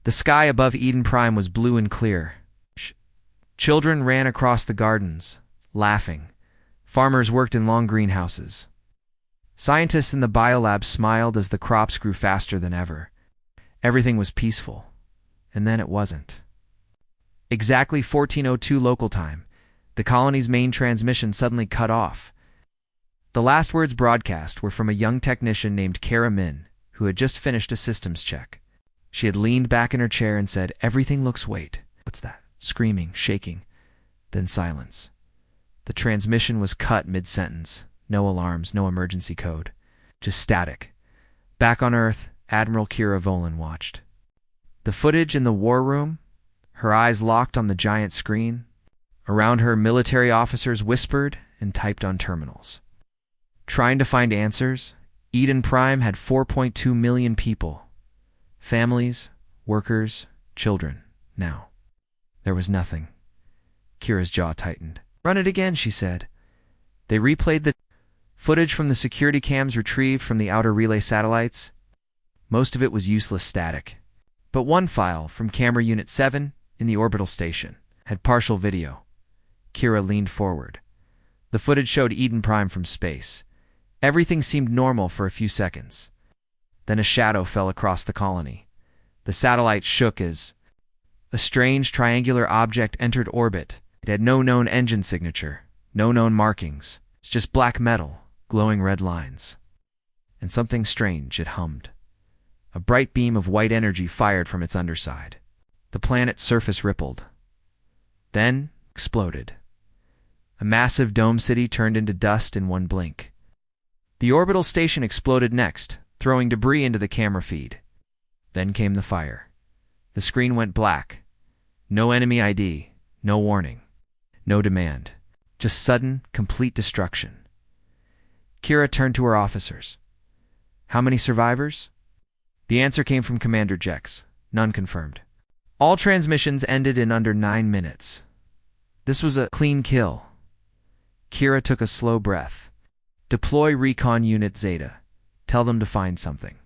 The sky above Eden Prime was blue and clear. Children ran across the gardens, laughing. Farmers worked in long greenhouses. Scientists in the biolab smiled as the crops grew faster than ever. Everything was peaceful. And then it wasn't. Exactly 14:02 local time, the colony's main transmission suddenly cut off. The last words broadcast were from a young technician named Kara Min, who had just finished a systems check. She had leaned back in her chair and said, "Everything looks wait." What's that? Screaming, shaking. Then silence. The transmission was cut mid-sentence. No alarms, no emergency code. Just static. Back on Earth, Admiral Kira Volin watched. The footage in the war room, her eyes locked on the giant screen. Around her, military officers whispered and typed on terminals. Trying to find answers, Eden Prime had 4.2 million people. Families, workers, children. Now, there was nothing. Kira's jaw tightened. "Run it again," she said. They replayed the footage from the security cams retrieved from the outer relay satellites. Most of it was useless static. But one file, from camera unit 7 in the orbital station, had partial video. Kira leaned forward. The footage showed Eden Prime from space. Everything seemed normal for a few seconds. Then a shadow fell across the colony. The satellite shook as a strange triangular object entered orbit. It had no known engine signature, no known markings. It's just black metal, glowing red lines. And something strange, it hummed. A bright beam of white energy fired from its underside. The planet's surface rippled. Then exploded. A massive dome city turned into dust in one blink. The orbital station exploded next, throwing debris into the camera feed. Then came the fire. The screen went black. No enemy ID, no warning, no demand. Just sudden, complete destruction. Kira turned to her officers. "How many survivors?" The answer came from Commander Jex. None confirmed. All transmissions ended in under 9 minutes. This was a clean kill. Kira took a slow breath. "Deploy Recon Unit Zeta. Tell them to find something."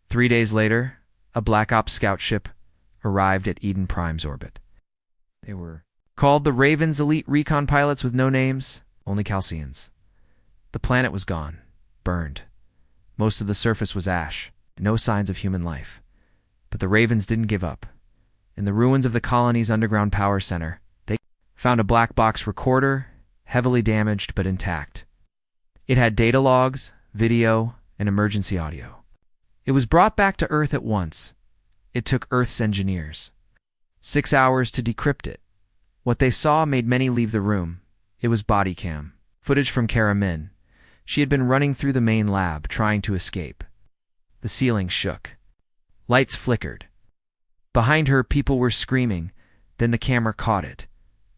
3 days later, a Black Ops scout ship arrived at Eden Prime's orbit. They were called the Ravens Elite Recon Pilots with no names, only Calcians. The planet was gone, burned. Most of the surface was ash. No signs of human life. But the Ravens didn't give up. In the ruins of the colony's underground power center, they found a black box recorder, heavily damaged but intact. It had data logs, video, and emergency audio. It was brought back to Earth at once. It took Earth's engineers 6 hours to decrypt it. What they saw made many leave the room. It was body cam, footage from Kara Min. She had been running through the main lab, trying to escape. The ceiling shook. Lights flickered. Behind her, people were screaming. Then the camera caught it.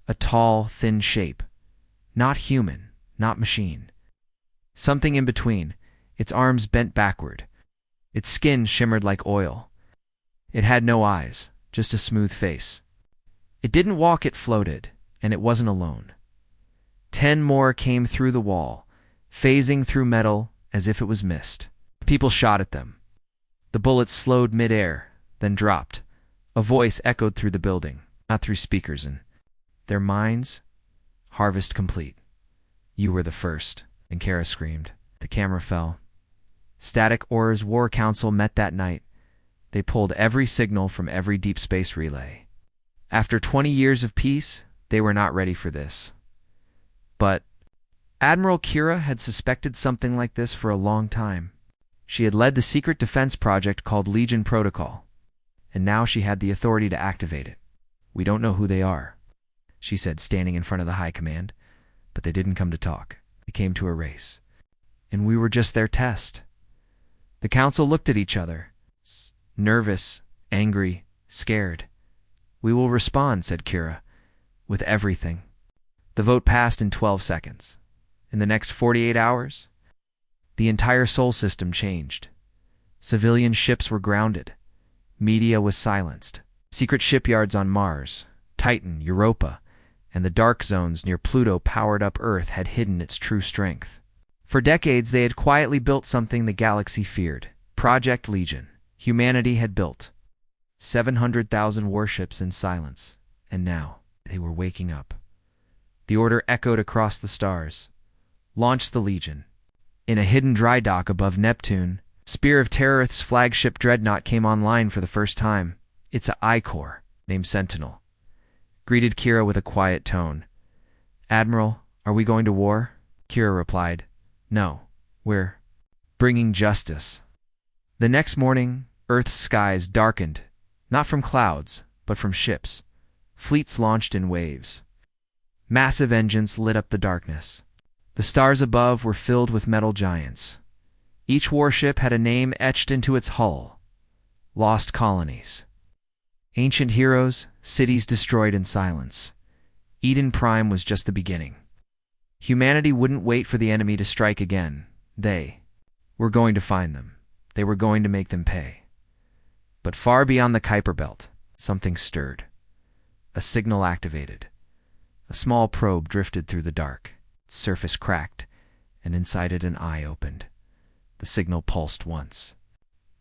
A tall, thin shape. Not human, not machine. Something in between. Its arms bent backward. Its skin shimmered like oil. It had no eyes, just a smooth face. It didn't walk, it floated, and it wasn't alone. 10 more came through the wall, phasing through metal as if it was mist. People shot at them. The bullets slowed mid-air, then dropped. A voice echoed through the building, not through speakers, and their minds, "Harvest complete. You were the first." And Kara screamed. The camera fell. Static Aura's War Council met that night. They pulled every signal from every deep space relay. After 20 years of peace, they were not ready for this. But Admiral Kira had suspected something like this for a long time. She had led the secret defense project called Legion Protocol, and now she had the authority to activate it. "We don't know who they are," she said, standing in front of the high command. But they didn't come to talk. They came to erase. And we were just their test. The council looked at each other, nervous, angry, scared. "We will respond," said Kira, "with everything." The vote passed in 12 seconds. In the next 48 hours, the entire Sol system changed. Civilian ships were grounded. Media was silenced. Secret shipyards on Mars, Titan, Europa, and the dark zones near Pluto powered up Earth had hidden its true strength. For decades, they had quietly built something the galaxy feared. Project Legion. Humanity had built 700,000 warships in silence. And now, they were waking up. The order echoed across the stars. Launch the Legion. In a hidden dry dock above Neptune, Spear of Terrorith's flagship dreadnought came online for the first time. It's a I-Corps, named Sentinel. Greeted Kira with a quiet tone. Admiral, are we going to war? Kira replied, No, we're bringing justice. The next morning, Earth's skies darkened, not from clouds, but from ships. Fleets launched in waves. Massive engines lit up the darkness. The stars above were filled with metal giants. Each warship had a name etched into its hull. Lost colonies. Ancient heroes, cities destroyed in silence. Eden Prime was just the beginning. Humanity wouldn't wait for the enemy to strike again. They were going to find them. They were going to make them pay. But far beyond the Kuiper Belt, something stirred. A signal activated. A small probe drifted through the dark. Its surface cracked, and inside it an eye opened. The signal pulsed once.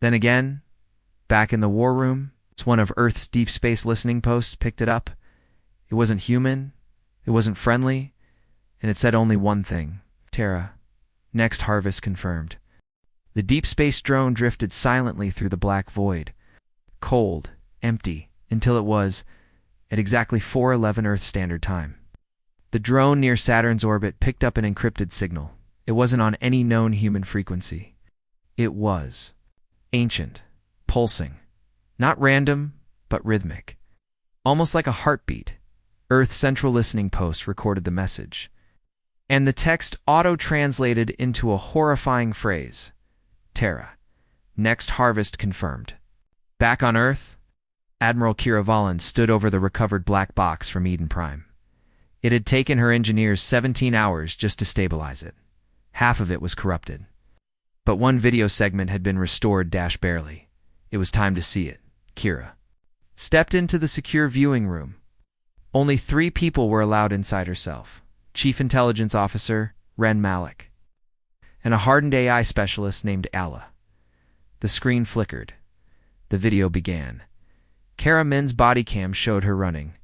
Then again, back in the war room, one of Earth's deep space listening posts picked it up. It wasn't human, it wasn't friendly, and it said only one thing: Terra. Next harvest confirmed. The deep space drone drifted silently through the black void. Cold, empty, until it was, at exactly 4:11 Earth Standard Time. The drone near Saturn's orbit picked up an encrypted signal. It wasn't on any known human frequency. It was ancient, pulsing. Not random, but rhythmic. Almost like a heartbeat. Earth's central listening post recorded the message. And the text auto-translated into a horrifying phrase. Terra. Next harvest confirmed. Back on Earth, Admiral Kira Valen stood over the recovered black box from Eden Prime. It had taken her engineers 17 hours just to stabilize it. Half of it was corrupted. But one video segment had been restored barely. It was time to see it. Kira stepped into the secure viewing room. Only 3 people were allowed inside herself: Chief Intelligence Officer Ren Malik, and a hardened AI specialist named Alla. The screen flickered. The video began. Kara Min's body cam showed her running.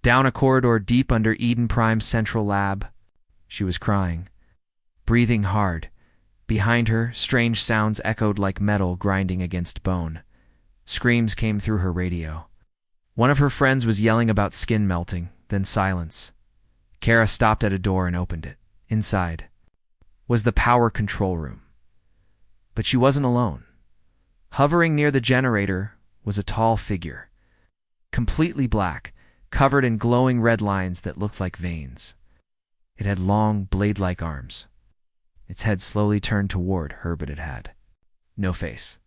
Down a corridor deep under Eden Prime's central lab. She was crying, breathing hard. Behind her, strange sounds echoed like metal grinding against bone. Screams came through her radio. One of her friends was yelling about skin melting, then silence. Kara stopped at a door and opened it. Inside was the power control room. But she wasn't alone. Hovering near the generator was a tall figure, completely black, covered in glowing red lines that looked like veins. It had long, blade-like arms. Its head slowly turned toward her, but it had no face.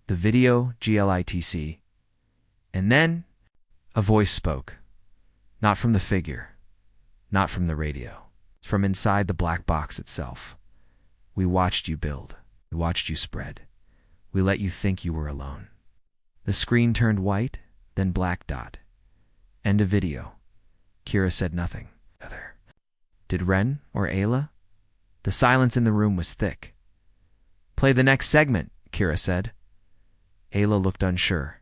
The video glitch. And then a voice spoke. Not from the figure, not from the radio, from inside the black box itself. We watched you build. We watched you spread. We let you think you were alone. The screen turned white, then black dot. End of video. Kira said nothing. Did Ren or Ayla? The silence in the room was thick. Play the next segment, Kira said. Ayla looked unsure.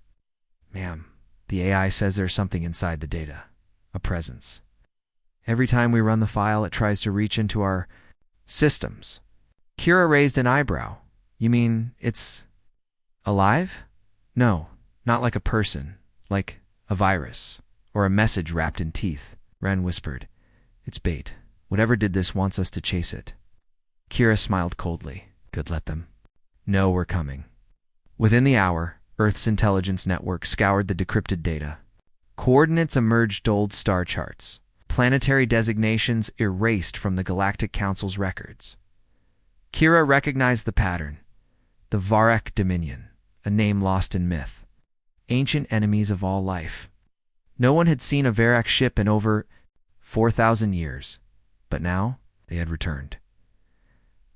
Ma'am, the AI says there's something inside the data. A presence. Every time we run the file, it tries to reach into our systems. Kira raised an eyebrow. You mean it's alive? No, not like a person. Like a virus. Or a message wrapped in teeth. Ren whispered. It's bait. Whatever did this wants us to chase it. Kira smiled coldly. Good, let them. No, we're coming. Within the hour, Earth's intelligence network scoured the decrypted data. Coordinates emerged old star charts. Planetary designations erased from the Galactic Council's records. Kira recognized the pattern. The Varak Dominion, a name lost in myth. Ancient enemies of all life. No one had seen a Varak ship in over 4,000 years, but now they had returned.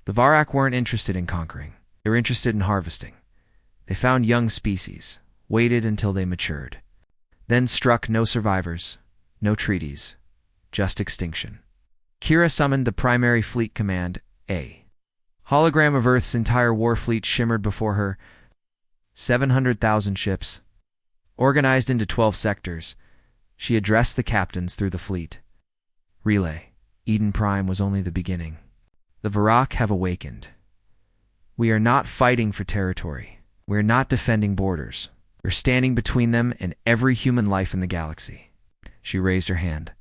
The Varak weren't interested in conquering. They were interested in harvesting. They found young species, waited until they matured, then struck no survivors, no treaties, just extinction. Kira summoned the primary fleet command, A. Hologram of Earth's entire war fleet shimmered before her. 700,000 ships, Organized into 12 sectors, she addressed the captains through the fleet. Relay, Eden Prime was only the beginning. The Varrock have awakened. We are not fighting for territory. We are not defending borders. We're standing between them and every human life in the galaxy. She raised her hand.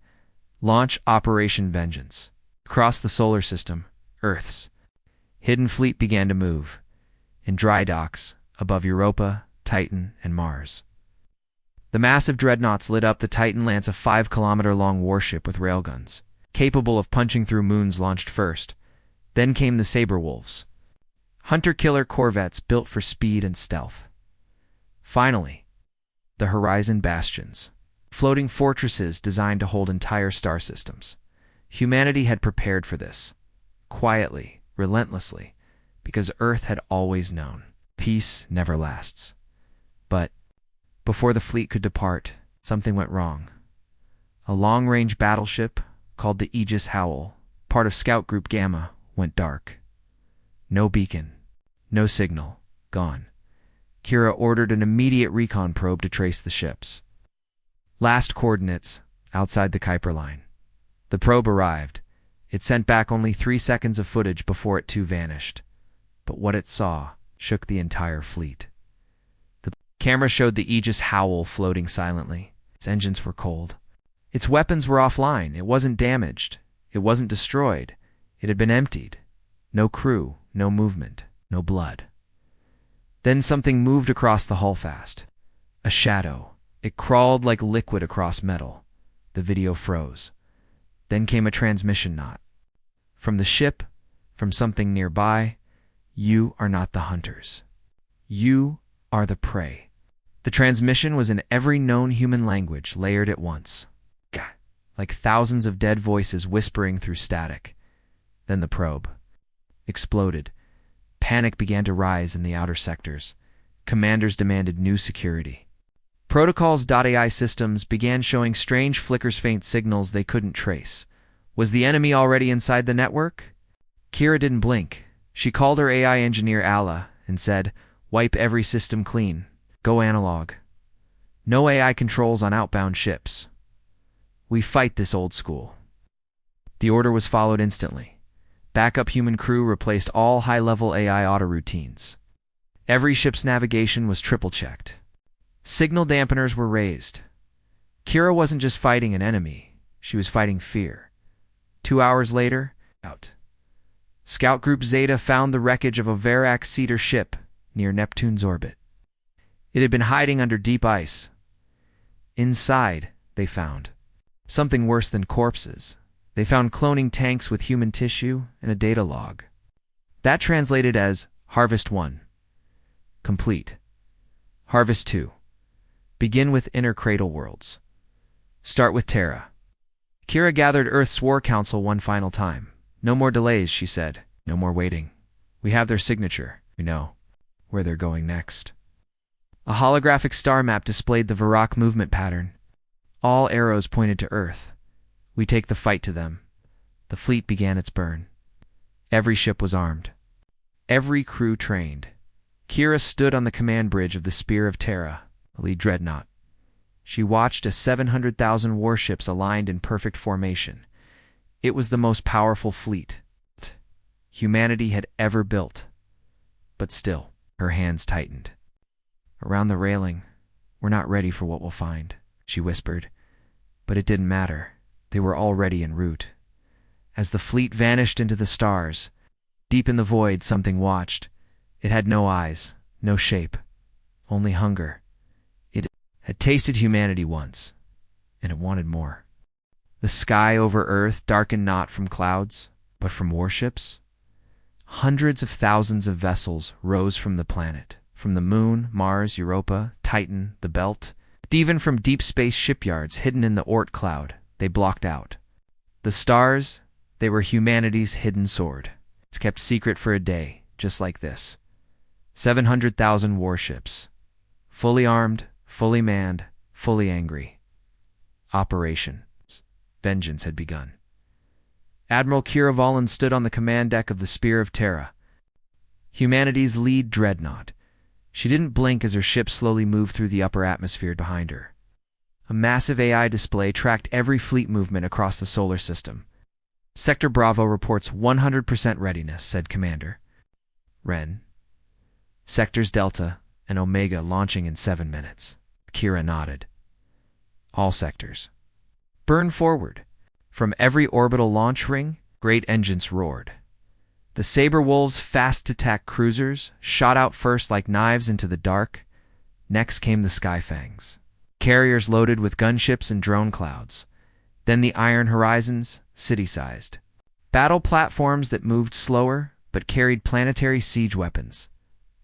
Launch Operation Vengeance. Across the solar system, Earth's hidden fleet began to move. In dry docks, above Europa, Titan, and Mars. The massive dreadnoughts lit up the Titan Lance, a 5-kilometer-long warship with railguns, capable of punching through moons, launched first. Then came the Saber Wolves, hunter-killer corvettes built for speed and stealth. Finally, the Horizon Bastions, floating fortresses designed to hold entire star systems. Humanity had prepared for this, quietly, relentlessly, because Earth had always known. Peace never lasts. But before the fleet could depart, something went wrong. A long-range battleship called the Aegis Howl, part of Scout Group Gamma, went dark. No beacon, no signal, gone. Kira ordered an immediate recon probe to trace the ships. Last coordinates, outside the Kuiper line. The probe arrived. It sent back only 3 seconds of footage before it too vanished. But what it saw shook the entire fleet. The camera showed the Aegis Howl floating silently. Its engines were cold. Its weapons were offline. It wasn't damaged. It wasn't destroyed. It had been emptied. No crew, no movement, no blood. Then something moved across the hull fast. A shadow. It crawled like liquid across metal. The video froze. Then came a transmission knot. From the ship, from something nearby, "You are not the hunters. You are the prey." The transmission was in every known human language, layered at once. Like thousands of dead voices whispering through static. Then the probe exploded. Panic began to rise in the outer sectors. Commanders demanded new security. Protocols.ai systems began showing strange flickers, faint signals they couldn't trace. Was the enemy already inside the network? Kira didn't blink. She called her AI engineer Alla and said, "Wipe every system clean. Go analog. No AI controls on outbound ships. We fight this old school." The order was followed instantly. Backup human crew replaced all high-level AI autoroutines. Every ship's navigation was triple-checked. Signal dampeners were raised. Kira wasn't just fighting an enemy. She was fighting fear. 2 hours later, out. Scout Group Zeta found the wreckage of a Verax Cedar ship near Neptune's orbit. It had been hiding under deep ice. Inside, they found something worse than corpses. They found cloning tanks with human tissue and a data log. That translated as Harvest 1. Complete. Harvest 2. Begin with inner cradle worlds. Start with Terra. Kira gathered Earth's War Council one final time. "No more delays," she said. "No more waiting. We have their signature. We know where they're going next." A holographic star map displayed the Varrock movement pattern. All arrows pointed to Earth. We take the fight to them. The fleet began its burn. Every ship was armed. Every crew trained. Kira stood on the command bridge of the Spear of Terra, the lead dreadnought. She watched as 700,000 warships aligned in perfect formation. It was the most powerful fleet humanity had ever built. But still, her hands tightened. Around the railing, "We're not ready for what we'll find," she whispered. But it didn't matter. They were already en route. As the fleet vanished into the stars, deep in the void something watched. It had no eyes, no shape, only hunger. It had tasted humanity once, and it wanted more. The sky over Earth darkened not from clouds, but from warships. Hundreds of thousands of vessels rose from the planet, from the Moon, Mars, Europa, Titan, the Belt, even from deep space shipyards hidden in the Oort cloud. They blocked out. The stars, they were humanity's hidden sword. It's kept secret for a day, just like this. 700,000 warships. Fully armed, fully manned, fully angry. Operation Vengeance had begun. Admiral Kira Volin stood on the command deck of the Spear of Terra, humanity's lead dreadnought. She didn't blink as her ship slowly moved through the upper atmosphere behind her. A massive AI display tracked every fleet movement across the solar system. Sector Bravo reports 100% readiness, said Commander Wren. Sectors Delta and Omega launching in 7 minutes. Kira nodded. All sectors. Burn forward. From every orbital launch ring, great engines roared. The Saber Wolves' fast-attack cruisers shot out first like knives into the dark. Next came the Skyfangs, carriers loaded with gunships and drone clouds. Then the Iron Horizons, city-sized. Battle platforms that moved slower but carried planetary siege weapons.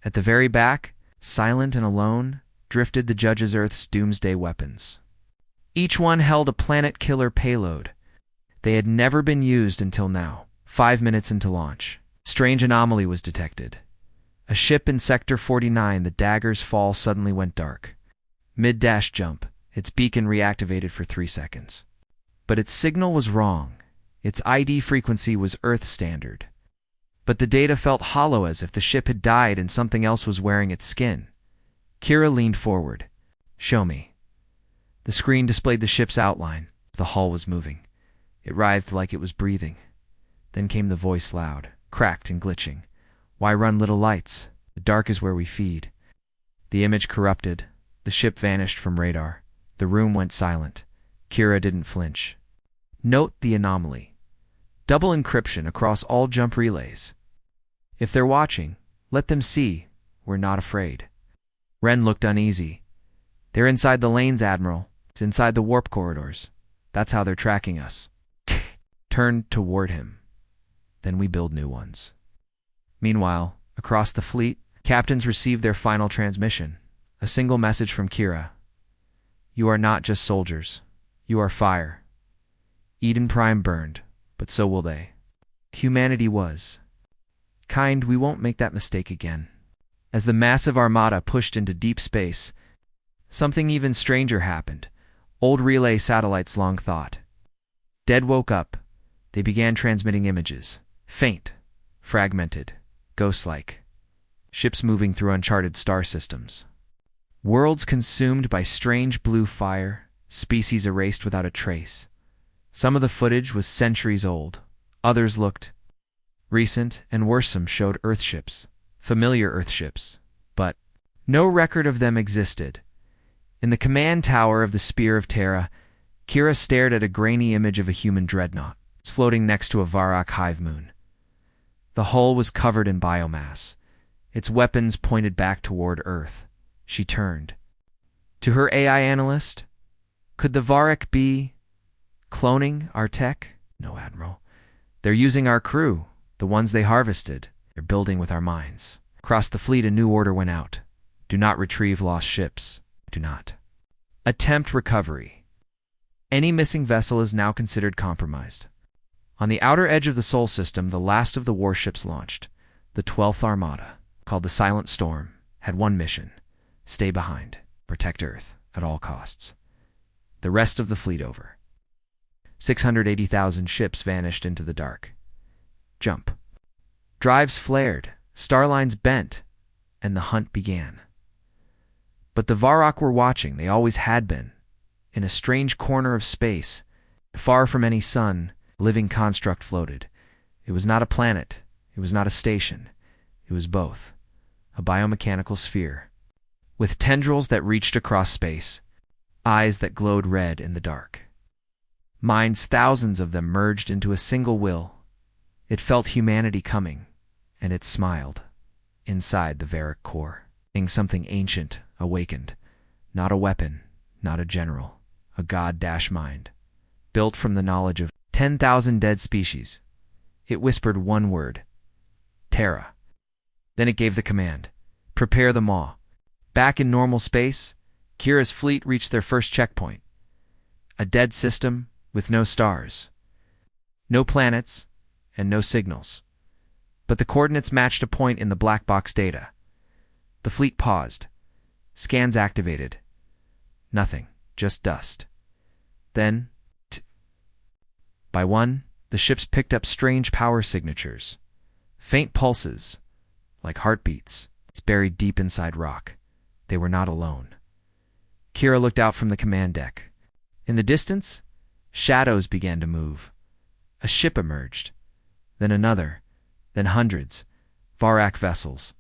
At the very back, silent and alone, drifted the Judge's Earth's doomsday weapons. Each one held a planet-killer payload. They had never been used until now. 5 minutes into launch, strange anomaly was detected. A ship in Sector 49, the Dagger's fall suddenly went dark. Mid-dash jump, its beacon reactivated for 3 seconds. But its signal was wrong. Its ID frequency was Earth standard. But the data felt hollow, as if the ship had died and something else was wearing its skin. Kira leaned forward. Show me. The screen displayed the ship's outline. The hull was moving. It writhed like it was breathing. Then came the voice, loud, cracked and glitching. Why run little lights? The dark is where we feed. The image corrupted. The ship vanished from radar. The room went silent. Kira didn't flinch. Note the anomaly. Double encryption across all jump relays. If they're watching, let them see. We're not afraid. Wren looked uneasy. They're inside the lanes, Admiral. It's inside the warp corridors. That's how they're tracking us. Turned toward him. Then we build new ones. Meanwhile, across the fleet, captains received their final transmission. A single message from Kira. You are not just soldiers. You are fire. Eden Prime burned, but so will they. Humanity was. Kind, we won't make that mistake again. As the massive armada pushed into deep space, something even stranger happened. Old relay satellites long thought. Dead woke up. They began transmitting images. Faint, fragmented, ghost-like. Ships moving through uncharted star systems. Worlds consumed by strange blue fire, species erased without a trace. Some of the footage was centuries old. Others looked recent, and worse, some showed Earthships, familiar Earthships, but no record of them existed. In the command tower of the Spear of Terra, Kira stared at a grainy image of a human dreadnought. It's floating next to a Varrock hive moon. The hull was covered in biomass. Its weapons pointed back toward Earth. She turned. To her AI analyst, could the Varrock be cloning our tech? No, Admiral. They're using our crew, the ones they harvested. They're building with our minds. Across the fleet, a new order went out. Do not retrieve lost ships. Do not attempt recovery. Any missing vessel is now considered compromised. On the outer edge of the Sol system, the last of the warships launched. The 12th Armada, called the Silent Storm, had one mission: stay behind, protect Earth at all costs. The rest of the fleet over. 680,000 ships vanished into the dark. Jump. Drives flared, starlines bent, and the hunt began. But the Varrock were watching. They always had been. In a strange corner of space, far from any sun, a living construct floated. It was not a planet. It was not a station. It was both. A biomechanical sphere, with tendrils that reached across space, eyes that glowed red in the dark. Minds, thousands of them, merged into a single will. It felt humanity coming, and it smiled. Inside the Varrock core, something ancient awakened. Not a weapon, not a general, a god-mind, built from the knowledge of 10,000 dead species. It whispered one word: Terra. Then it gave the command: prepare the maw. Back in normal space, Kira's fleet reached their first checkpoint. A dead system with no stars, no planets, and no signals. But the coordinates matched a point in the black box data. The fleet paused. Scans activated. Nothing, just dust. Then, by one, the ships picked up strange power signatures. Faint pulses, like heartbeats. It's buried deep inside rock. They were not alone. Kira looked out from the command deck. In the distance, shadows began to move. A ship emerged, then another, then hundreds, Varak vessels.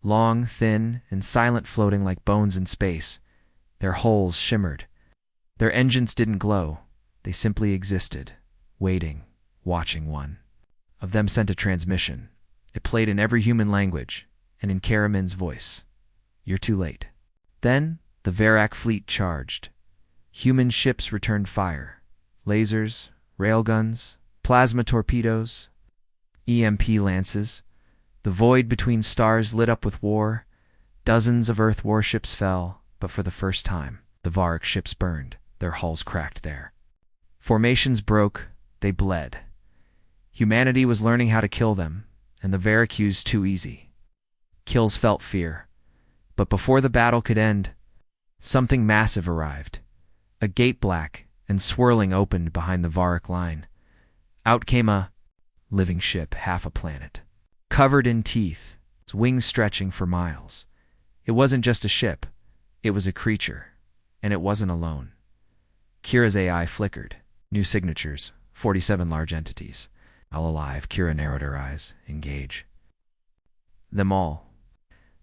Long, thin, and silent, floating like bones in space. Their hulls shimmered. Their engines didn't glow. They simply existed, waiting, watching. One of them sent a transmission. It played in every human language, and in Karamin's voice. "You're too late." Then, the Varak fleet charged. Human ships returned fire. Lasers, railguns, plasma torpedoes, EMP lances. The void between stars lit up with war. Dozens of Earth warships fell, but for the first time, the Varak ships burned. Their hulls cracked there. Formations broke, they bled. Humanity was learning how to kill them, and the Varak too easy. Kills felt fear. But before the battle could end, something massive arrived. A gate black and swirling opened behind the Varak line. Out came a living ship, half a planet. Covered in teeth, its wings stretching for miles. It wasn't just a ship, it was a creature, and it wasn't alone. Kira's AI flickered. New signatures, 47 large entities. All alive, Kira narrowed her eyes. Engage. Them all.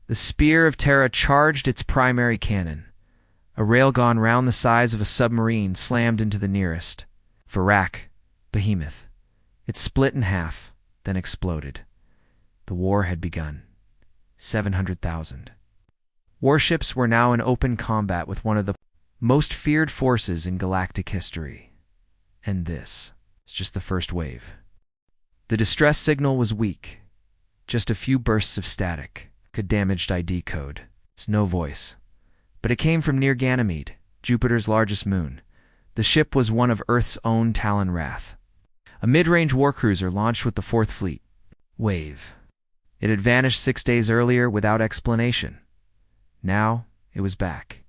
The Spear of Terra charged its primary cannon. A railgun round the size of a submarine slammed into the nearest. Varak, behemoth. It split in half, then exploded. The war had begun. 700,000. Warships were now in open combat with one of the most feared forces in galactic history. And this is just the first wave. The distress signal was weak. Just a few bursts of static. A damaged ID code. It's no voice. But it came from near Ganymede, Jupiter's largest moon. The ship was one of Earth's own Talon Wrath. A mid-range warcruiser launched with the 4th Fleet. Wave. It had vanished 6 days earlier without explanation. Now, it was back.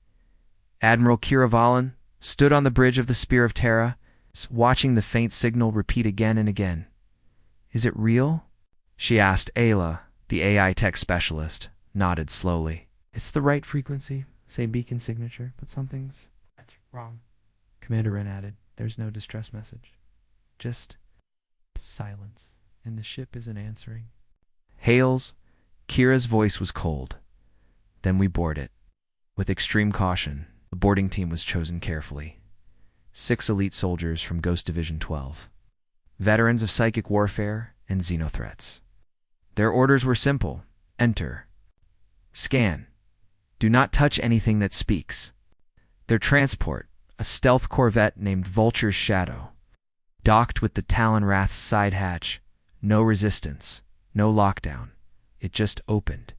Admiral Kira Valen stood on the bridge of the Spear of Terra, watching the faint signal repeat again and again. "Is it real?" she asked. Ayla, the AI tech specialist, nodded slowly. "It's the right frequency, say beacon signature, but something's wrong." Commander Wren added, "There's no distress message. Just silence, and the ship isn't answering." Hails, Kira's voice was cold. "Then we board it." With extreme caution, the boarding team was chosen carefully. 6 elite soldiers from Ghost Division 12. Veterans of psychic warfare and xenothreats. Their orders were simple. Enter. Scan. Do not touch anything that speaks. Their transport, a stealth corvette named Vulture's Shadow, docked with the Talon Wrath's side hatch. No resistance. No lockdown. It just opened.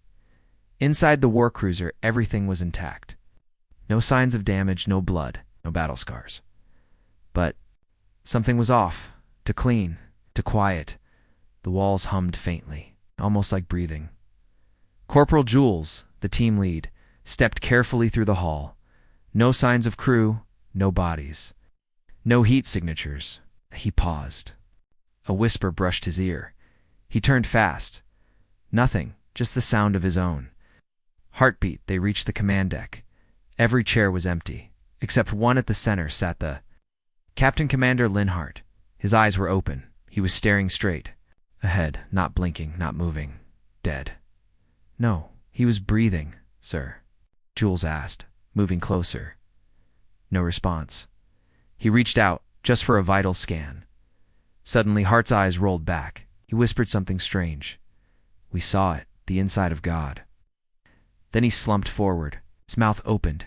Inside the warcruiser, everything was intact. No signs of damage, no blood, no battle scars. But something was off. To clean, to quiet. The walls hummed faintly, almost like breathing. Corporal Jules, the team lead, stepped carefully through the hall. No signs of crew, no bodies. No heat signatures. He paused. A whisper brushed his ear. He turned fast. Nothing, just the sound of his own. Heartbeat. They reached the command deck. Every chair was empty. Except one at the center sat the Captain Commander Linhart. His eyes were open. He was staring straight ahead, not blinking, not moving. Dead. No, he was breathing, sir. Jules asked, moving closer. No response. He reached out, just for a vital scan. Suddenly, Hart's eyes rolled back. He whispered something strange. "We saw it, the inside of God." Then he slumped forward. His mouth opened.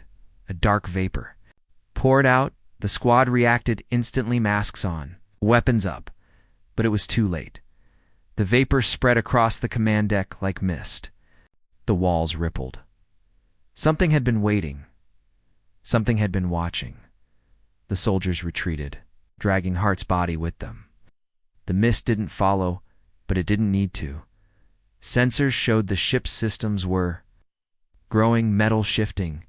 A dark vapor poured out. The squad reacted instantly, masks on, weapons up. But it was too late. The vapor spread across the command deck like mist. The walls rippled. Something had been waiting. Something had been watching. The soldiers retreated, dragging Hart's body with them. The mist didn't follow, but it didn't need to. Sensors showed the ship's systems were growing, metal shifting,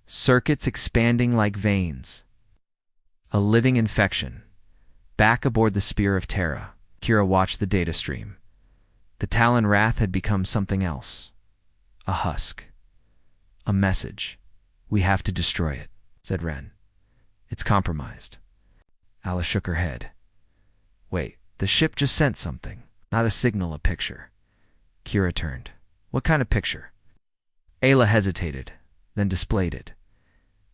circuits expanding like veins. A living infection. Back aboard the Spear of Terra, Kira watched the data stream. The Talon Wrath had become something else. A husk. A message. "We have to destroy it," said Ren. "It's compromised." Alice shook her head. "Wait, the ship just sent something. Not a signal, a picture." Kira turned. "What kind of picture?" Ayla hesitated, then displayed it.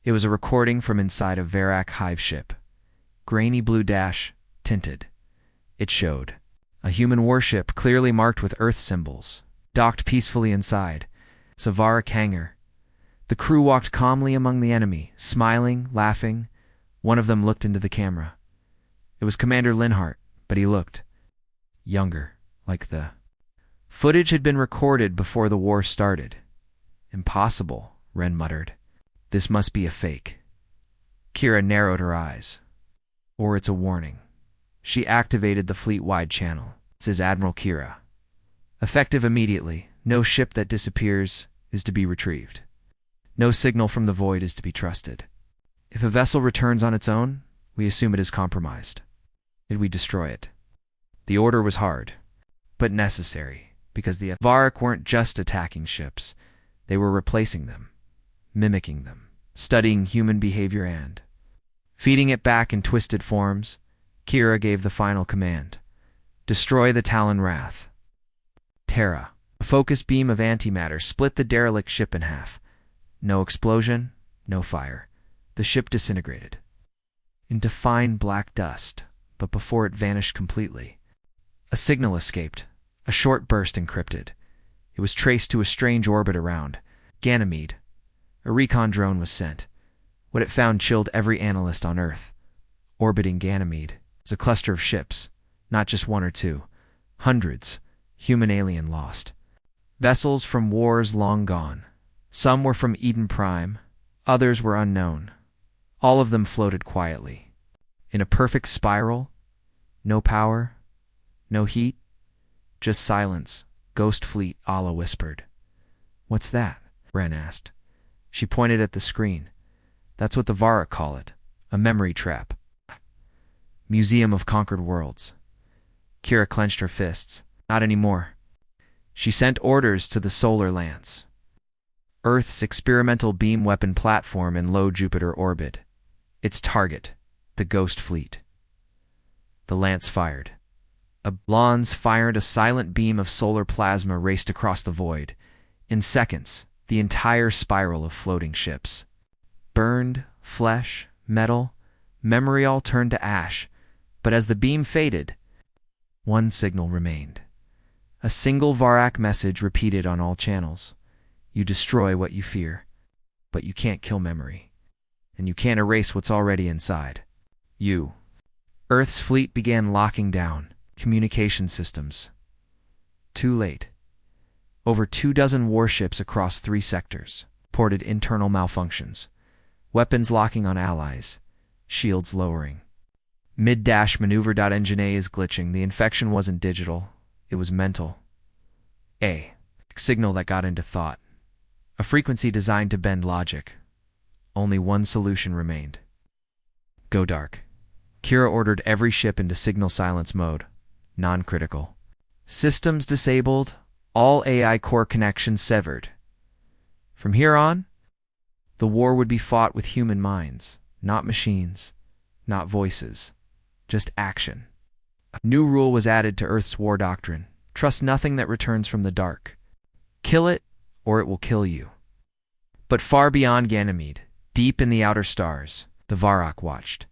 It was a recording from inside a Varak hive ship. Grainy blue dash, tinted. It showed a human warship clearly marked with Earth symbols, docked peacefully inside. It's a Varak hangar. The crew walked calmly among the enemy, smiling, laughing. One of them looked into the camera. It was Commander Linhart, but he looked younger, like the footage had been recorded before the war started. "Impossible," Ren muttered. "This must be a fake." Kira narrowed her eyes. "Or it's a warning." She activated the fleet-wide channel, says Admiral Kira. "Effective immediately. No ship that disappears is to be retrieved. No signal from the void is to be trusted. If a vessel returns on its own, we assume it is compromised. Did we destroy it?" The order was hard, but necessary, because the Varak weren't just attacking ships. They were replacing them, mimicking them, studying human behavior and feeding it back in twisted forms. Kira gave the final command. "Destroy the Talon Wrath." Terra. A focused beam of antimatter split the derelict ship in half. No explosion, no fire. The ship disintegrated into fine black dust, but before it vanished completely, a signal escaped, a short burst encrypted. It was traced to a strange orbit around Ganymede. A recon drone was sent. What it found chilled every analyst on Earth. Orbiting Ganymede was a cluster of ships, not just one or two. Hundreds, human-alien lost. Vessels from wars long gone. Some were from Eden Prime, others were unknown. All of them floated quietly. In a perfect spiral, no power, no heat, just silence. "Ghost fleet," Ala whispered. "What's that?" Ren asked. She pointed at the screen. "That's what the Varak call it, a memory trap. Museum of Conquered Worlds." Kira clenched her fists. "Not anymore." She sent orders to the Solar Lance, Earth's experimental beam weapon platform in low Jupiter orbit. Its target, the Ghost Fleet. The Lance fired. Lance fired a silent beam of solar plasma raced across the void. In seconds, the entire spiral of floating ships. Burned, flesh, metal, memory all turned to ash. But as the beam faded, one signal remained. A single Varak message repeated on all channels. "You destroy what you fear, but you can't kill memory. And you can't erase what's already inside. You." Earth's fleet began locking down communication systems. Too late. Over 24 warships across 3 sectors reported internal malfunctions. Weapons locking on allies. Shields lowering. Mid-dash maneuver. Engine A is glitching. The infection wasn't digital. It was mental. A signal that got into thought. A frequency designed to bend logic. Only one solution remained. Go dark. Kira ordered every ship into signal silence mode. Non-critical. Systems disabled. All AI core connections severed. From here on, the war would be fought with human minds, not machines, not voices, just action. A new rule was added to Earth's war doctrine. Trust nothing that returns from the dark. Kill it, or it will kill you. But far beyond Ganymede, deep in the outer stars, the Varak watched.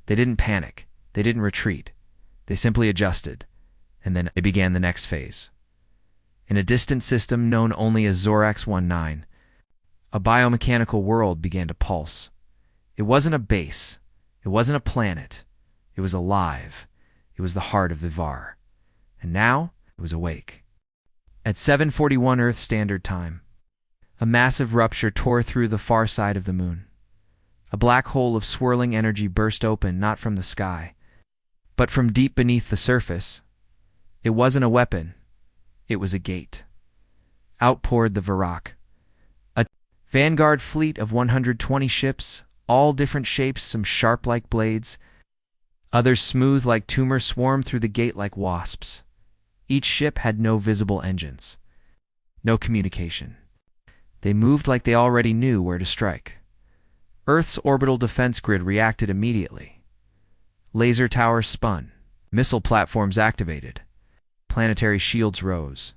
They didn't panic. They didn't retreat. They simply adjusted, and then they began the next phase. In a distant system known only as Zorax 19, a biomechanical world began to pulse. It wasn't a base. It wasn't a planet. It was alive. It was the heart of the Var. And now, it was awake. At 7:41 Earth Standard Time, a massive rupture tore through the far side of the moon. A black hole of swirling energy burst open not from the sky, but from deep beneath the surface. It wasn't a weapon. It was a gate. Out poured the Varak. A vanguard fleet of 120 ships, all different shapes, some sharp like blades, others smooth like tumor, swarmed through the gate like wasps. Each ship had no visible engines, no communication, They moved like they already knew where to strike. Earth's orbital defense grid reacted immediately. Laser towers spun. Missile platforms activated. Planetary shields rose.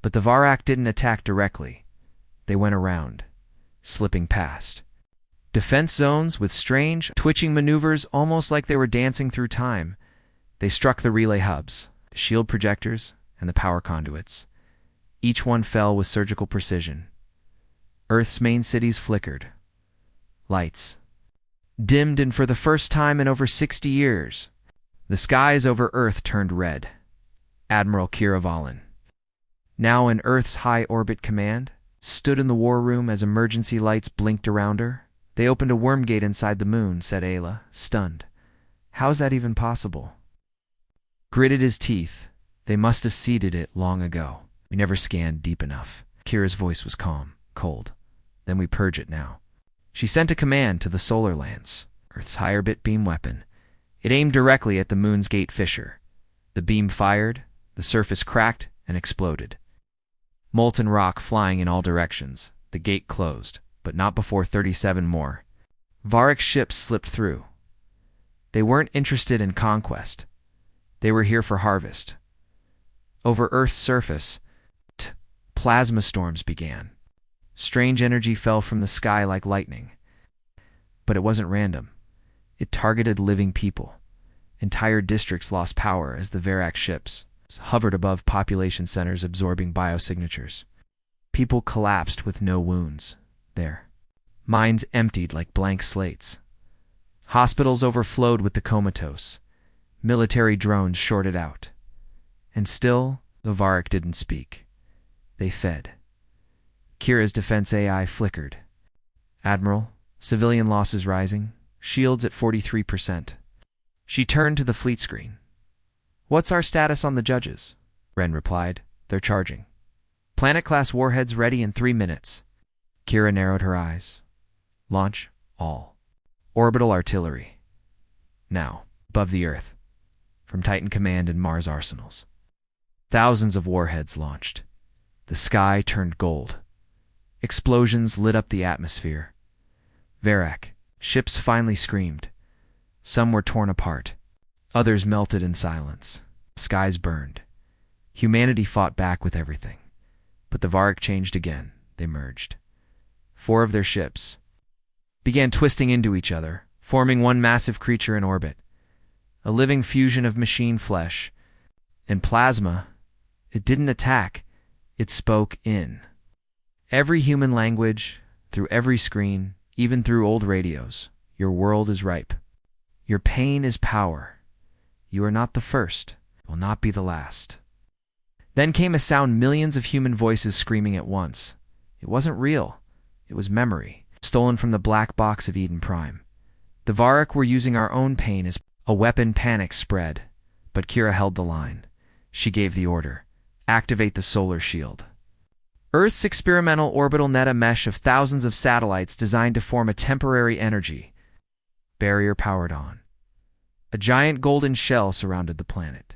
But the Varak didn't attack directly. They went around, slipping past. Defense zones with strange, twitching maneuvers almost like they were dancing through time. They struck the relay hubs, the shield projectors, and the power conduits. Each one fell with surgical precision. Earth's main cities flickered. Lights dimmed, and for the first time in over 60 years, the skies over Earth turned red. Admiral Kira Valen, now in Earth's high orbit command, stood in the war room as emergency lights blinked around her. "They opened a worm gate inside the moon," said Ayla, stunned. "How's that even possible?" Gritted his teeth. "They must have seeded it long ago. We never scanned deep enough." Kira's voice was calm, cold. "Then we purge it now." She sent a command to the Solar Lance, Earth's higher bit beam weapon. It aimed directly at the moon's gate fissure. The beam fired, the surface cracked and exploded. Molten rock flying in all directions. The gate closed, but not before 37 more. Varak ships slipped through. They weren't interested in conquest. They were here for harvest. Over Earth's surface, plasma storms began. Strange energy fell from the sky like lightning. But it wasn't random. It targeted living people. Entire districts lost power as the Varak ships hovered above population centers absorbing biosignatures. People collapsed with no wounds there. Minds emptied like blank slates. Hospitals overflowed with the comatose. Military drones shorted out. And still, the Varak didn't speak. They fed. Kira's defense AI flickered. "Admiral, civilian losses rising. Shields at 43%. She turned to the fleet screen. "What's our status on the judges?" Ren replied. "They're charging. Planet-class warheads ready in 3 minutes." Kira narrowed her eyes. "Launch all orbital artillery. Now, above the Earth, from Titan Command and Mars arsenals." Thousands of warheads launched. The sky turned gold. Explosions lit up the atmosphere. Varak ships finally screamed. Some were torn apart. Others melted in silence. Skies burned. Humanity fought back with everything. But the Varak changed again. They merged. 4 of their ships began twisting into each other, forming one massive creature in orbit. A living fusion of machine flesh and plasma. It didn't attack. It spoke in every human language, through every screen, even through old radios. "Your world is ripe. Your pain is power. You are not the first. You will not be the last." Then came a sound, millions of human voices screaming at once. It wasn't real. It was memory, stolen from the black box of Eden Prime. The Varak were using our own pain as a weapon. Panic spread. But Kira held the line. She gave the order. "Activate the solar shield." Earth's experimental orbital net, a mesh of thousands of satellites designed to form a temporary energy barrier, powered on. A giant golden shell surrounded the planet.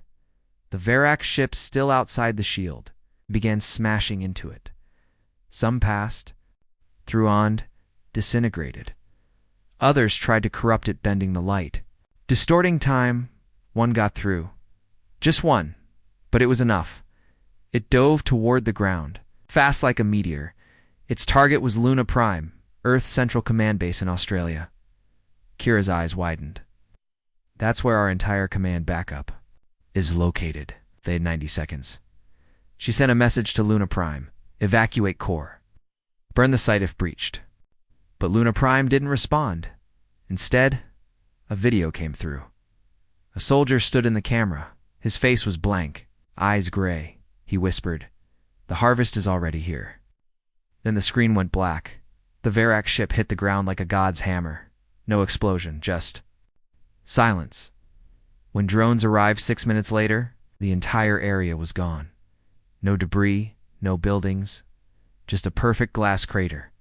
The Varak ships, still outside the shield, began smashing into it. Some passed, through on, disintegrated. Others tried to corrupt it, bending the light, distorting time. One got through. Just one, but it was enough. It dove toward the ground, fast like a meteor. Its target was Luna Prime, Earth's central command base in Australia. Kira's eyes widened. "That's where our entire command backup is located." They had 90 seconds. She sent a message to Luna Prime. "Evacuate core. Burn the site if breached." But Luna Prime didn't respond. Instead, a video came through. A soldier stood in the camera. His face was blank, eyes gray. He whispered, "The harvest is already here." Then the screen went black. The Varak ship hit the ground like a god's hammer. No explosion, just silence. When drones arrived 6 minutes later, the entire area was gone. No debris, no buildings, just a perfect glass crater.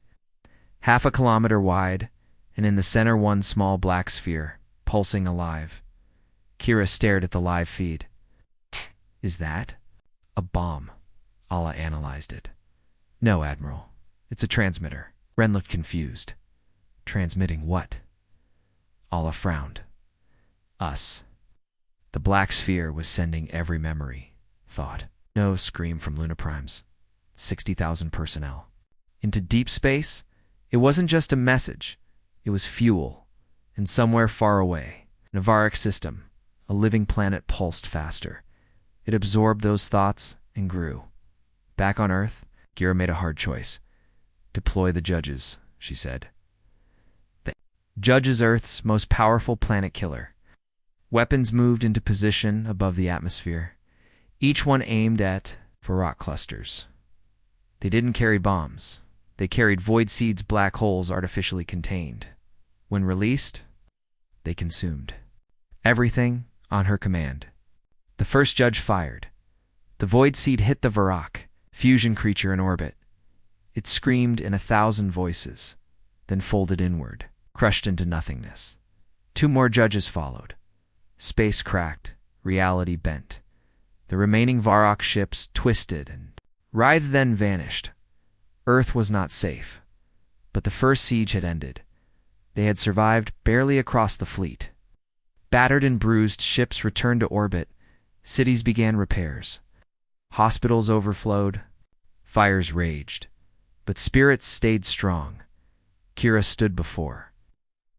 1/2 kilometer wide, and in the center one small black sphere, pulsing alive. Kira stared at the live feed. "Is that a bomb?" Allah analyzed it. "No, Admiral. It's a transmitter. Ren looked confused. Transmitting what? Ala frowned. Us. The black sphere was sending every memory, thought. No scream from Luna Prime's 60,000 personnel. Into deep space, it wasn't just a message. It was fuel. And somewhere far away, an Navaric system, a living planet pulsed faster. It absorbed those thoughts and grew. Back on Earth, Kira made a hard choice. Deploy the Judges, she said. The Judge is Earth's most powerful planet killer. Weapons moved into position above the atmosphere, each one aimed at rock clusters. They didn't carry bombs. They carried void seeds, black holes artificially contained. When released, they consumed everything on her command. The first Judge fired. The void seed hit the Varrock, fusion creature in orbit. It screamed in 1,000 voices, then folded inward, crushed into nothingness. 2 more Judges followed. Space cracked, reality bent. The remaining Varrock ships twisted and writhed, then vanished. Earth was not safe, but the first siege had ended. They had survived barely across the fleet. Battered and bruised, ships returned to orbit. Cities began repairs. Hospitals overflowed. Fires raged. But spirits stayed strong. Kira stood before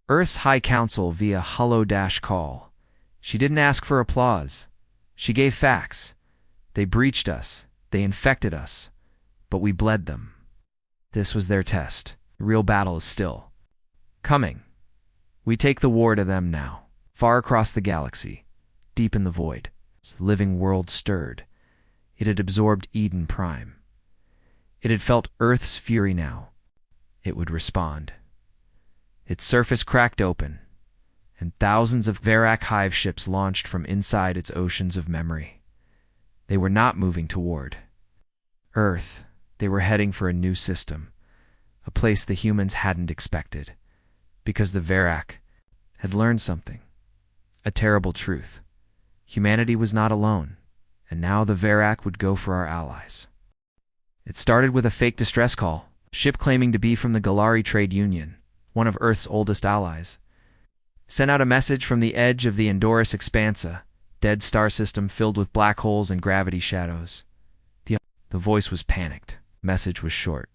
Earth's High Council via holo-call. She didn't ask for applause. She gave facts. They breached us. They infected us. But we bled them. This was their test. The real battle is still coming. We take the war to them now. Far across the galaxy, deep in the void, the living world stirred. It had absorbed Eden Prime. It had felt Earth's fury now. It would respond. Its surface cracked open, and thousands of Varrock hive ships launched from inside its oceans of memory. They were not moving toward Earth. They were heading for a new system, a place the humans hadn't expected, because the Varrock had learned something, a terrible truth. Humanity was not alone, and now the Varrock would go for our allies. It started with a fake distress call, a ship claiming to be from the Galari Trade Union, one of Earth's oldest allies. Sent out a message from the edge of the Endorus Expansa, dead star system filled with black holes and gravity shadows. The voice was panicked. Message was short.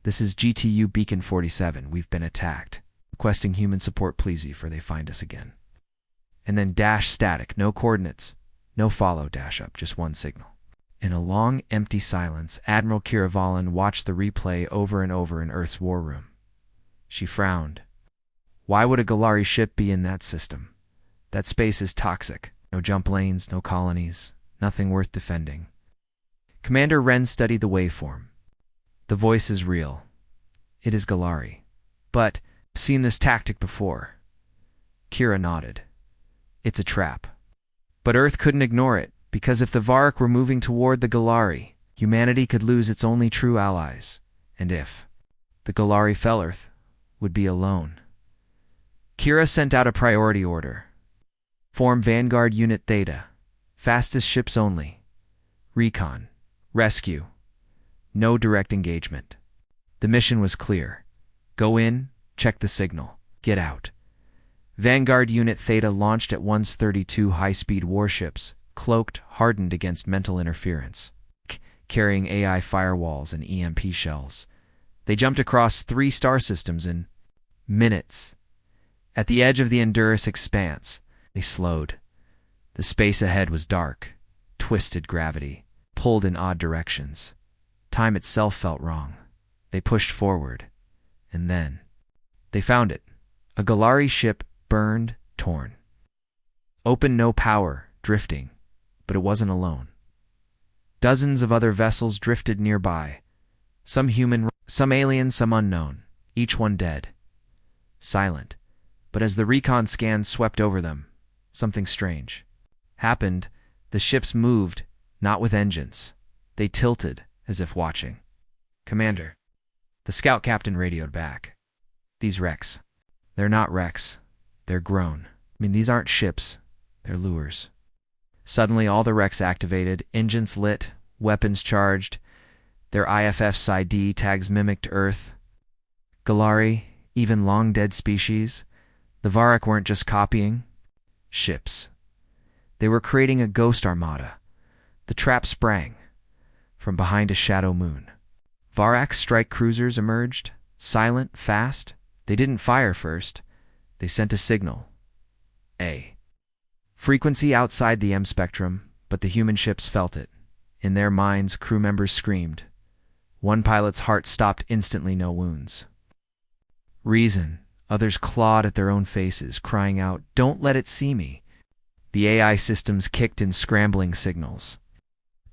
This is GTU Beacon 47. We've been attacked. Requesting human support, please, for they find us again. And then dash static, no coordinates, no follow dash up, just one signal. In a long, empty silence, Admiral Kira Valen watched the replay over and over in Earth's war room. She frowned. Why would a Galari ship be in that system? That space is toxic. No jump lanes, no colonies, nothing worth defending. Commander Wren studied the waveform. The voice is real. It is Galari. But I've seen this tactic before. Kira nodded. It's a trap. But Earth couldn't ignore it, because if the Varrock were moving toward the Galari, humanity could lose its only true allies. And if the Galari fell, Earth would be alone. Kira sent out a priority order. Form Vanguard Unit Theta. Fastest ships only. Recon. Rescue. No direct engagement. The mission was clear. Go in, check the signal, get out. Vanguard Unit Theta launched at once 32 high-speed warships, cloaked, hardened against mental interference, carrying AI firewalls and EMP shells. They jumped across 3 star systems in minutes. At the edge of the Endurus Expanse, they slowed. The space ahead was dark, twisted gravity, pulled in odd directions. Time itself felt wrong. They pushed forward, and then they found it. A Galari ship, burned, torn. Open, no power, drifting, but it wasn't alone. Dozens of other vessels drifted nearby. Some human, some alien, some unknown, each one dead. Silent. But as the recon scans swept over them, something strange happened. The ships moved, not with engines. They tilted, as if watching. Commander. The scout captain radioed back. These wrecks. They're not wrecks. They're grown. These aren't ships. They're lures. Suddenly, all the wrecks activated, engines lit, weapons charged. Their IFF's ID tags mimicked Earth, Galari, even long-dead species. The Varak weren't just copying ships. They were creating a ghost armada. The trap sprang from behind a shadow moon. Varak strike cruisers emerged, silent, fast. They didn't fire first. They sent a signal. A frequency outside the M spectrum, but the human ships felt it. In their minds, crew members screamed. One pilot's heart stopped instantly, no wounds. Reason. Others clawed at their own faces, crying out, "Don't let it see me." The AI systems kicked in scrambling signals.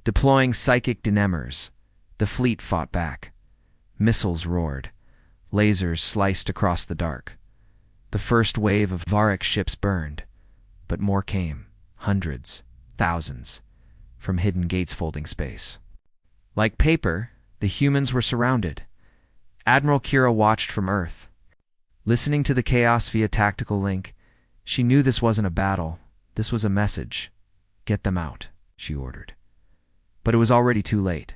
Deploying psychic dynamers, the fleet fought back. Missiles roared. Lasers sliced across the dark. The first wave of Varak ships burned, but more came, hundreds, thousands, from hidden gates folding space. Like paper, the humans were surrounded. Admiral Kira watched from Earth. Listening to the chaos via tactical link, she knew this wasn't a battle. This was a message. "Get them out," she ordered. But it was already too late.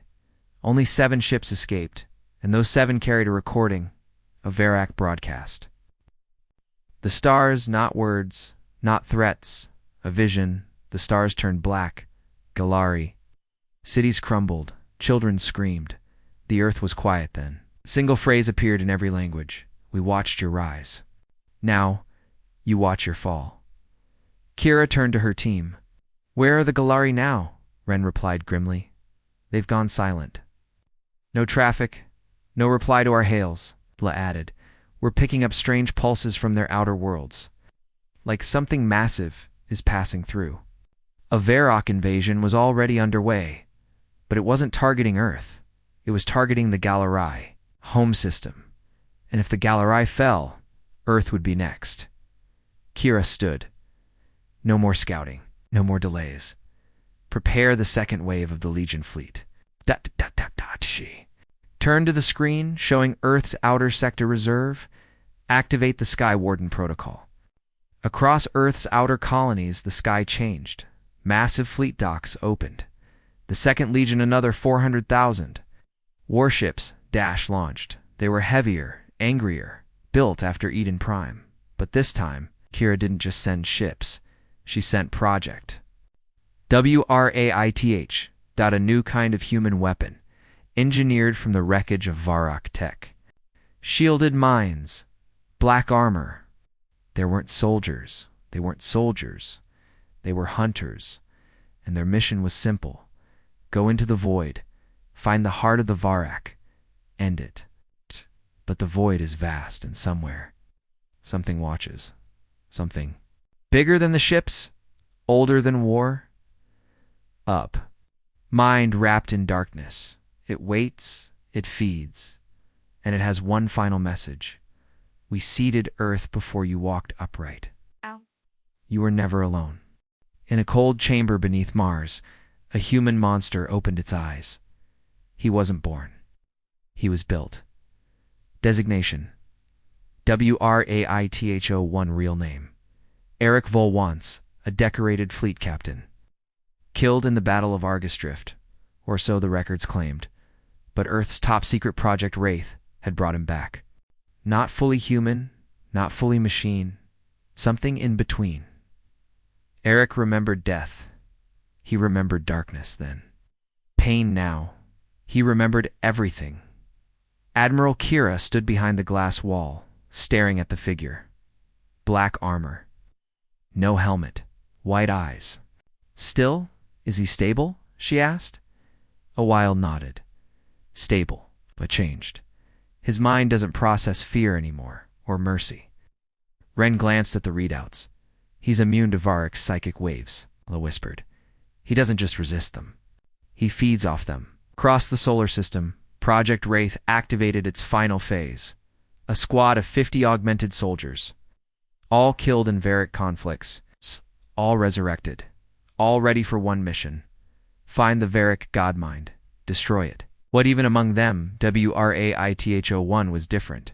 Only 7 ships escaped, and those 7 carried a recording, a Varak broadcast. The stars, not words, not threats, a vision. The stars turned black. Galari. Cities crumbled. Children screamed. The earth was quiet then. A single phrase appeared in every language. "We watched your rise. Now, you watch your fall." Kira turned to her team. "Where are the Galari now?" Ren replied grimly. "They've gone silent." "No traffic, no reply to our hails," La added. "We're picking up strange pulses from their outer worlds. Like something massive is passing through." A Varrock invasion was already underway, but it wasn't targeting Earth. It was targeting the Galari home system. And if the Galari fell, Earth would be next. Kira stood. "No more scouting, no more delays. Prepare the second wave of the Legion fleet." She turned to the screen, showing Earth's outer sector reserve. "Activate the Sky Warden protocol." Across Earth's outer colonies, the sky changed. Massive fleet docks opened. The Second Legion, another 400,000. Warships launched. They were heavier, angrier, built after Eden Prime. But this time, Kira didn't just send ships. She sent Project WRAITH, a new kind of human weapon, engineered from the wreckage of Varak tech. Shielded minds, black armor. They weren't soldiers. They weren't soldiers. They were hunters, and their mission was simple. Go into the void, find the heart of the Varak, end it. But the void is vast, and somewhere, something watches. Something bigger than the ships, older than war. Up. Mind wrapped in darkness. It waits, it feeds, and it has one final message. We seeded Earth before you walked upright. Ow. You were never alone. In a cold chamber beneath Mars, a human monster opened its eyes. He wasn't born. He was built. Designation: WRAITHO1. Real name: Eric Volwantz, a decorated fleet captain. Killed in the Battle of Argus Drift, or so the records claimed, but Earth's top-secret Project Wraith had brought him back. Not fully human, not fully machine, something in between. Eric remembered death. He remembered darkness then. Pain now. He remembered everything. Admiral Kira stood behind the glass wall, staring at the figure. Black armor. No helmet. White eyes. "Still? Is he stable?" she asked. Awile nodded. "Stable, but changed. His mind doesn't process fear anymore, or mercy." Ren glanced at the readouts. "He's immune to Varak's psychic waves," La whispered. "He doesn't just resist them. He feeds off them." Across the solar system, Project Wraith activated its final phase. A squad of 50 augmented soldiers. All killed in Varak conflicts. All resurrected. All ready for one mission. Find the Varak Godmind. Destroy it. What even among them, WRAITHO1 was different.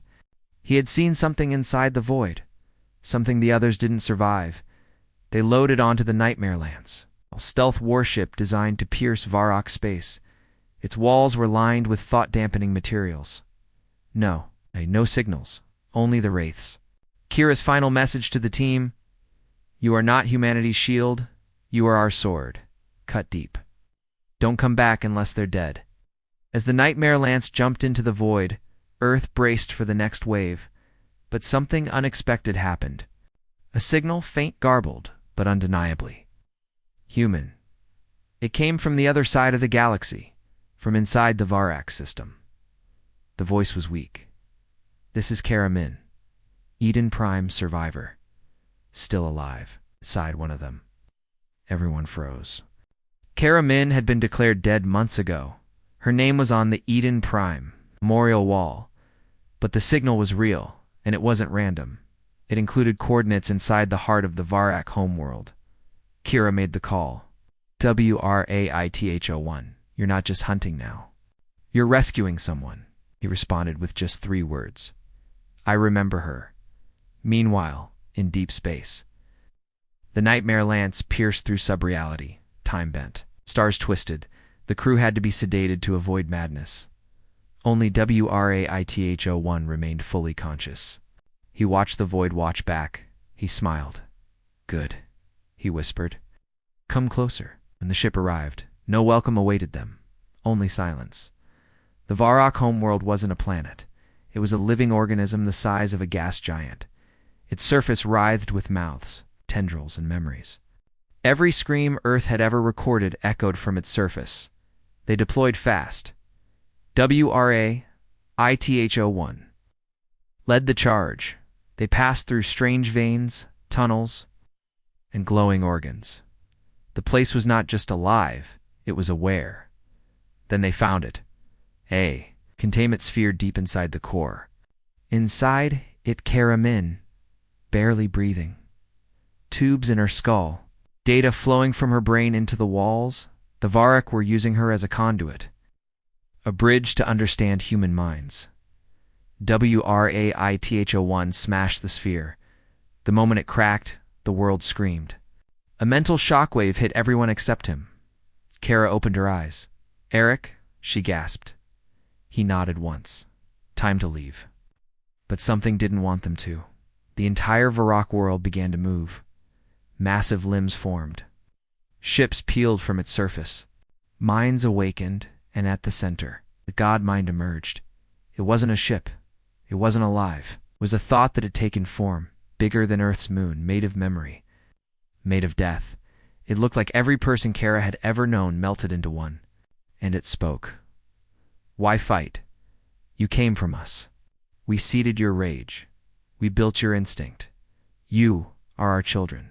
He had seen something inside the void. Something the others didn't survive. They loaded onto the Nightmare Lands, a stealth warship designed to pierce Varak space. Its walls were lined with thought-dampening materials. No signals, only the wraiths. Kira's final message to the team: "You are not humanity's shield, you are our sword. Cut deep. Don't come back unless they're dead." As the Nightmare Lance jumped into the void, Earth braced for the next wave, but something unexpected happened. A signal, faint, garbled, but undeniably human. It came from the other side of the galaxy, from inside the Varak system. The voice was weak. "This is Kara Min, Eden Prime survivor. Still alive," sighed one of them. Everyone froze. Kara Min had been declared dead months ago. Her name was on the Eden Prime memorial wall, but the signal was real, and it wasn't random. It included coordinates inside the heart of the Varak homeworld. Kira made the call. "WRAITH01, you're not just hunting now. You're rescuing someone," he responded with just 3 words. "I remember her." Meanwhile, in deep space, the Nightmare Lance pierced through subreality, time bent. Stars twisted. The crew had to be sedated to avoid madness. Only WRAITH01 remained fully conscious. He watched the void watch back. He smiled. "Good," he whispered. "Come closer." When the ship arrived, no welcome awaited them, only silence. The Varak homeworld wasn't a planet. It was a living organism the size of a gas giant. Its surface writhed with mouths, tendrils, and memories. Every scream Earth had ever recorded echoed from its surface. They deployed fast. WRAITH01 led the charge. They passed through strange veins, tunnels, and glowing organs. The place was not just alive, it was aware. Then they found it. A containment sphere deep inside the core. Inside it, Kara Min, barely breathing. Tubes in her skull, data flowing from her brain into the walls. The Varak were using her as a conduit, a bridge to understand human minds. WRAITH01 smashed the sphere. The moment it cracked, the world screamed. A mental shockwave hit everyone except him. Kara opened her eyes. "Eric," she gasped. He nodded once. Time to leave. But something didn't want them to. The entire Varak world began to move. Massive limbs formed. Ships peeled from its surface. Minds awakened, and at the center, the god mind emerged. It wasn't a ship. It wasn't alive. It was a thought that had taken form, bigger than Earth's moon, made of memory, made of death. It looked like every person Kara had ever known melted into one. And it spoke. "Why fight? You came from us. We seeded your rage. We built your instinct. You are our children."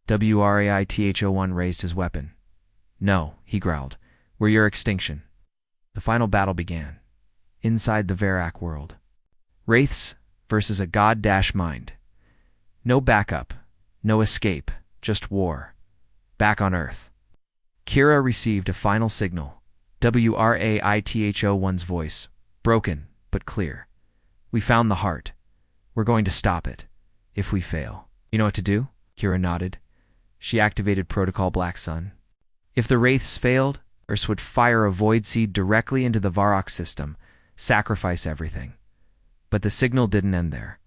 WRAITH01 raised his weapon. "No," he growled. "We're your extinction." The final battle began. Inside the Varak world. Wraiths versus a god-mind. No backup, no escape, just war. Back on Earth. Kira received a final signal. WRAITH01's voice, broken but clear. "We found the heart. We're going to stop it. If we fail." "You know what to do?" Kira nodded. She activated Protocol Black Sun. If the Wraiths failed, Earth would fire a void seed directly into the Varak system, sacrifice everything. But the signal didn't end there.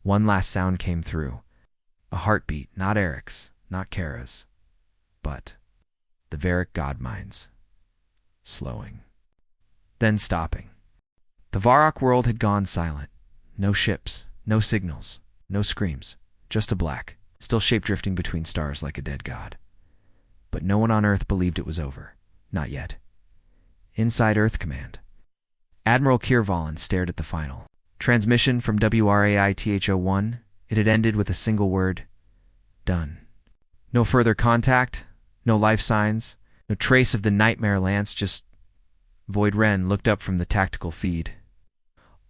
One last sound came through. A heartbeat, not Eric's, not Kara's, but the Varak godminds. Slowing. Then stopping. The Varak world had gone silent. No ships, no signals, no screams, just a black, still shape-drifting between stars like a dead god. But no one on Earth believed it was over. Not yet. Inside Earth Command, Admiral Kirvalin stared at the final transmission from WRAITH01. It had ended with a single word: done. No further contact, no life signs, no trace of the Nightmare Lance, just Void Ren looked up from the tactical feed.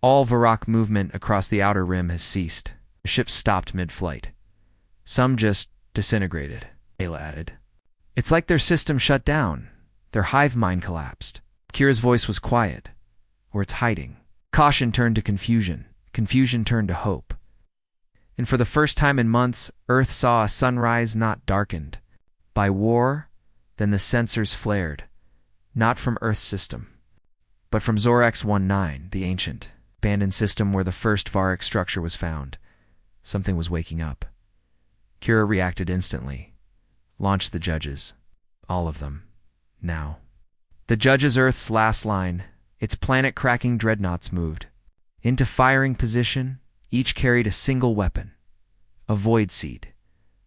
All Varak movement across the outer rim has ceased. The ships stopped mid-flight. Some just disintegrated, Ayla added. "It's like their system shut down. Their hive mind collapsed." Kira's voice was quiet. "Or it's hiding." Caution turned to confusion. Confusion turned to hope. And for the first time in months, Earth saw a sunrise not darkened by war. Then the sensors flared. Not from Earth's system, but from Zorax-19, the ancient, abandoned system where the first Varak structure was found, something was waking up. Kira reacted instantly. Launched the judges. All of them. Now. The judges' Earth's last line, its planet-cracking dreadnoughts moved. Into firing position, each carried a single weapon. A void seed.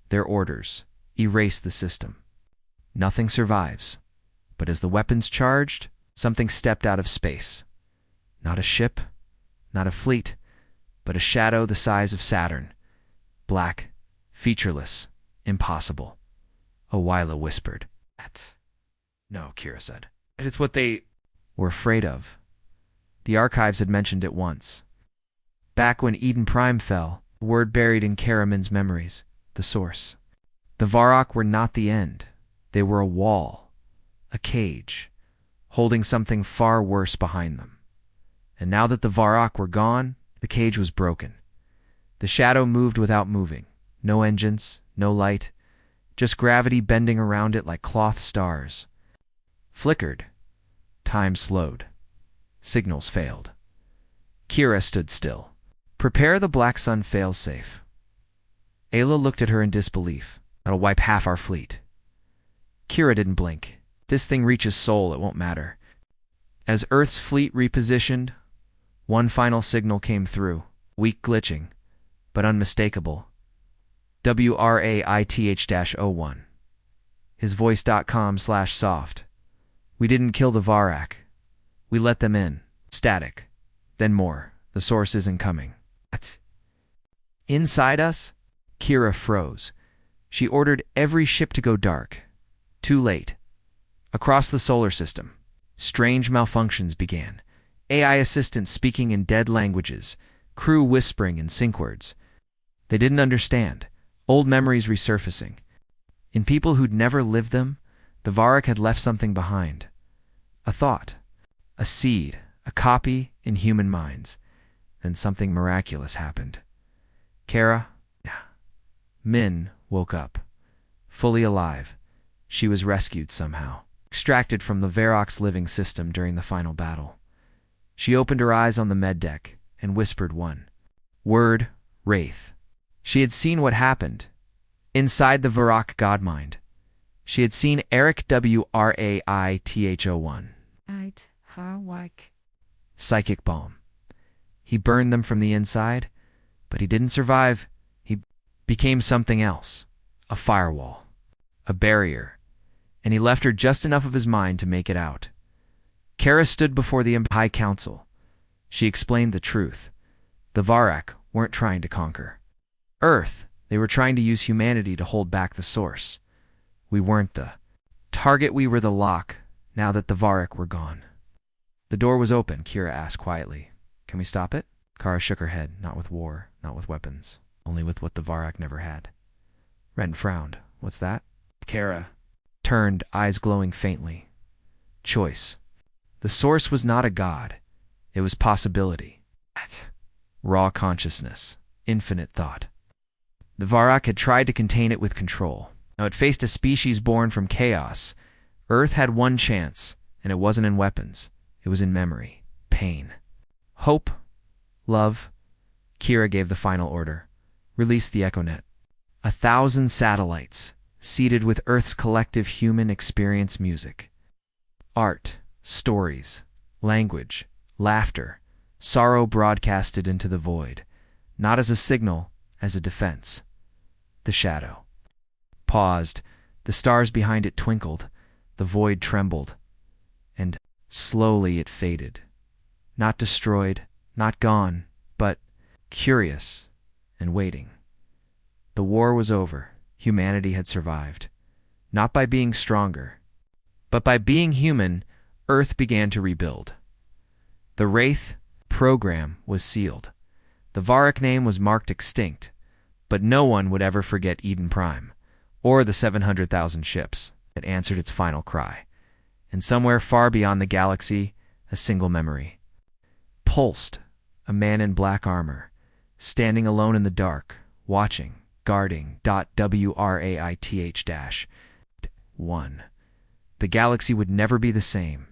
Their orders. Erase the system. Nothing survives. But as the weapons charged, something stepped out of space. Not a ship, not a fleet, but a shadow the size of Saturn. Black, featureless, impossible. Owyla whispered. No, Kira said. It's what they were afraid of. The archives had mentioned it once. Back when Eden Prime fell, a word buried in Karamin's memories, the source. The Varrock were not the end. They were a wall, a cage, holding something far worse behind them. And now that the Varrock were gone, the cage was broken. The shadow moved without moving. No engines, no light, just gravity bending around it like cloth stars. Flickered. Time slowed. Signals failed. Kira stood still. Prepare the Black Sun failsafe. Ayla looked at her in disbelief. That'll wipe half our fleet. Kira didn't blink. This thing reaches Sol, it won't matter. As Earth's fleet repositioned, one final signal came through. Weak glitching, but unmistakable. WRAITH-01. His voice.com/soft. We didn't kill the Varak. We let them in. Static. Then more. The source isn't coming. What? Inside us? Kira froze. She ordered every ship to go dark. Too late. Across the solar system, strange malfunctions began. AI assistants speaking in dead languages, crew whispering in sync words. They didn't understand. Old memories resurfacing. In people who'd never lived them, the Varak had left something behind. A thought. A seed. A copy in human minds. Then something miraculous happened. Min woke up. Fully alive. She was rescued somehow. Extracted from the Varrock's living system during the final battle. She opened her eyes on the med deck and whispered one word, Wraith. She had seen what happened. Inside the Varrock godmind. She had seen Eric WRAITH-01. Psychic bomb. He burned them from the inside, but he didn't survive. He became something else. A firewall. A barrier. And he left her just enough of his mind to make it out. Kara stood before the High Council. She explained the truth. The Varak weren't trying to conquer Earth. They were trying to use humanity to hold back the source. We weren't the target, we were the lock, now that the Varak were gone. The door was open, Kira asked quietly. Can we stop it? Kara shook her head. Not with war, not with weapons. Only with what the Varak never had. Ren frowned. What's that? Kara turned, eyes glowing faintly. Choice. The source was not a god. It was possibility. Raw consciousness. Infinite thought. The Varak had tried to contain it with control. Now it faced a species born from chaos. Earth had one chance, and it wasn't in weapons. It was in memory. Pain. Hope. Love. Kira gave the final order. Release the EchoNet. 1,000 satellites, seeded with Earth's collective human experience music. Art, stories, language, laughter, sorrow broadcasted into the void, not as a signal, as a defense. The shadow. Paused. The stars behind it twinkled. The void trembled. And slowly it faded. Not destroyed, not gone, but curious and waiting. The war was over. Humanity had survived. Not by being stronger, but by being human, Earth began to rebuild. The Wraith program was sealed. The Varak name was marked extinct, but no one would ever forget Eden Prime, or the 700,000 ships that answered its final cry. And somewhere far beyond the galaxy, a single memory. Pulsed, a man in black armor, standing alone in the dark, watching, guarding. WRAITH-1. The galaxy would never be the same,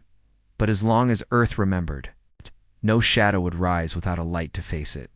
but as long as Earth remembered, no shadow would rise without a light to face it.